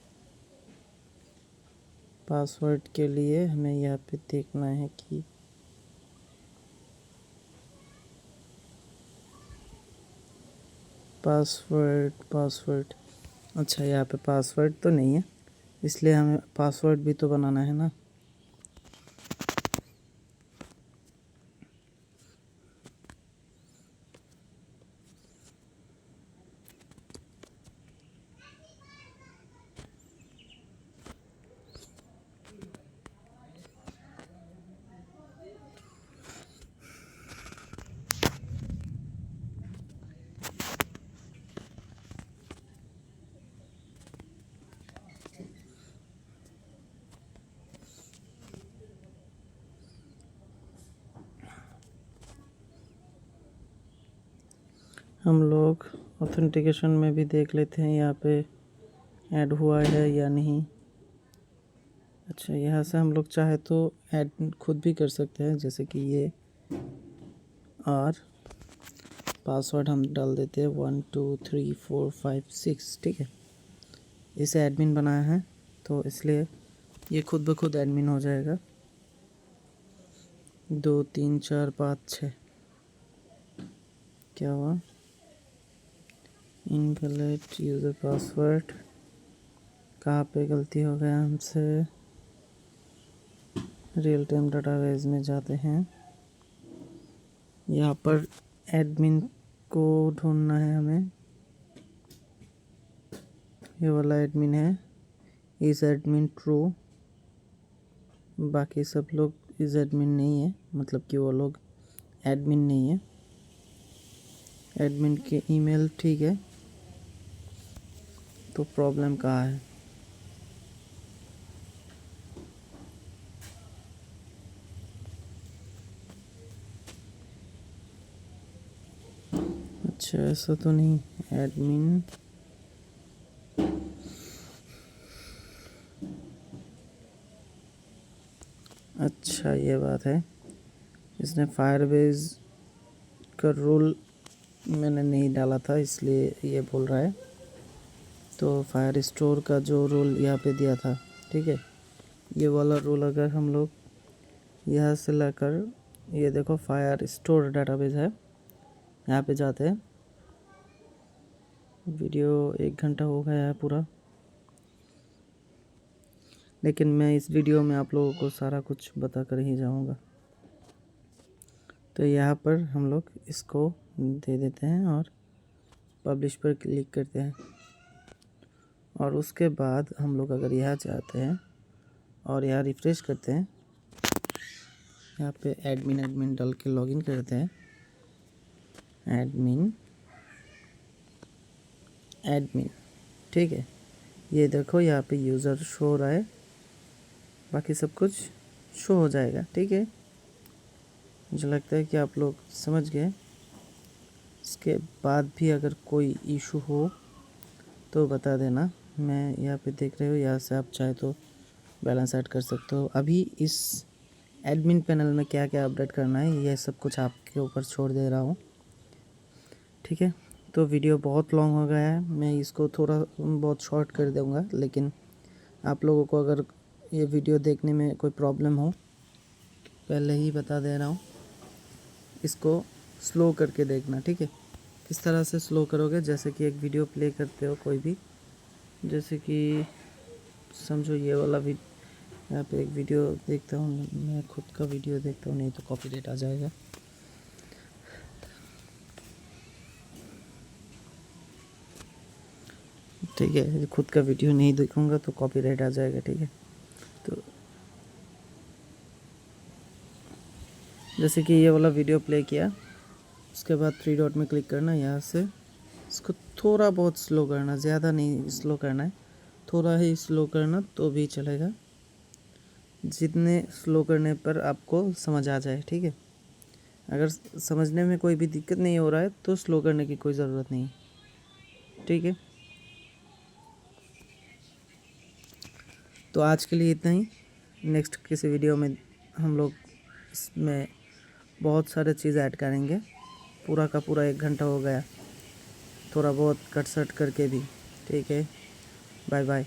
A: पासवर्ड के लिए हमें यहाँ पे देखना है कि पासवर्ड। अच्छा, यहाँ पे पासवर्ड तो नहीं है, इसलिए हमें पासवर्ड भी तो बनाना है ना। हम लोग ऑथेंटिकेशन में भी देख लेते हैं यहाँ पे ऐड हुआ है या नहीं। अच्छा, यहाँ से हम लोग चाहे तो ऐड खुद भी कर सकते हैं, जैसे कि ये, और पासवर्ड हम डाल देते हैं 1 2 3 4 5 6। ठीक है, इसे एडमिन बनाया है तो इसलिए ये खुद ब खुद एडमिन हो जाएगा। 2 3 4 5 6 क्या हुआ? Invalid user password. कहाँ पे गलती हो गया हमसे? रियल टाइम डाटाबेस में जाते हैं, यहाँ पर एडमिन को ढूंढना है हमें। ये वाला एडमिन है, इस एडमिन ट्रू, बाकी सब लोग इस एडमिन नहीं है, मतलब कि वो लोग एडमिन नहीं है। एडमिन के ईमेल ठीक है, तो प्रॉब्लम कहाँ है? अच्छा, ऐसा तो नहीं एडमिन। अच्छा, ये बात है, इसने फायरबेस का रूल मैंने नहीं डाला था, इसलिए ये बोल रहा है। तो फायर स्टोर का जो रूल यहाँ पे दिया था, ठीक है, ये वाला रूल अगर हम लोग यहाँ से लाकर, ये देखो फायर स्टोर डाटाबेस है, यहाँ पे जाते हैं। वीडियो 1 घंटा हो गया है पूरा, लेकिन मैं इस वीडियो में आप लोगों को सारा कुछ बता कर ही जाऊँगा। तो यहाँ पर हम लोग इसको दे देते हैं और पब्लिश पर क्लिक करते हैं, और उसके बाद हम लोग अगर यहाँ जाते हैं और यहाँ रिफ्रेश करते हैं, यहाँ पे एडमिन डाल के लॉगिन करते हैं। एडमिन ठीक है, ये देखो यहाँ पे यूज़र शो हो रहा है, बाकी सब कुछ शो हो जाएगा। ठीक है, मुझे लगता है कि आप लोग समझ गए। इसके बाद भी अगर कोई इशू हो तो बता देना। मैं यहाँ पे देख रहे हो, यहाँ से आप चाहे तो बैलेंस ऐड कर सकते हो। अभी इस एडमिन पैनल में क्या क्या अपडेट करना है, ये सब कुछ आपके ऊपर छोड़ दे रहा हूँ। ठीक है, तो वीडियो बहुत लॉन्ग हो गया है, मैं इसको थोड़ा बहुत शॉर्ट कर दूँगा, लेकिन आप लोगों को अगर ये वीडियो देखने में कोई प्रॉब्लम हो, पहले ही बता दे रहा हूँ, इसको स्लो करके देखना। ठीक है, किस तरह से स्लो करोगे? जैसे कि एक वीडियो प्ले करते हो कोई भी, जैसे कि समझो ये वाला यहाँ पे एक वीडियो देखता हूँ, मैं खुद का वीडियो देखता हूँ, नहीं तो कॉपीराइट आ जाएगा। ठीक है, खुद का वीडियो नहीं देखूँगा तो कॉपीराइट आ जाएगा। ठीक है, तो जैसे कि ये वाला वीडियो प्ले किया, उसके बाद 3 डॉट में क्लिक करना, यहाँ से इसको थोड़ा बहुत स्लो करना, ज़्यादा नहीं स्लो करना है, थोड़ा ही स्लो करना तो भी चलेगा, जितने स्लो करने पर आपको समझ आ जाए। ठीक है, अगर समझने में कोई भी दिक्कत नहीं हो रहा है तो स्लो करने की कोई ज़रूरत नहीं। ठीक है, तो आज के लिए इतना ही। नेक्स्ट किसी वीडियो में हम लोग इसमें बहुत सारे चीज़ ऐड करेंगे। पूरा का पूरा 1 घंटा हो गया, थोड़ा बहुत कट सट करके भी। ठीक है, बाय बाय।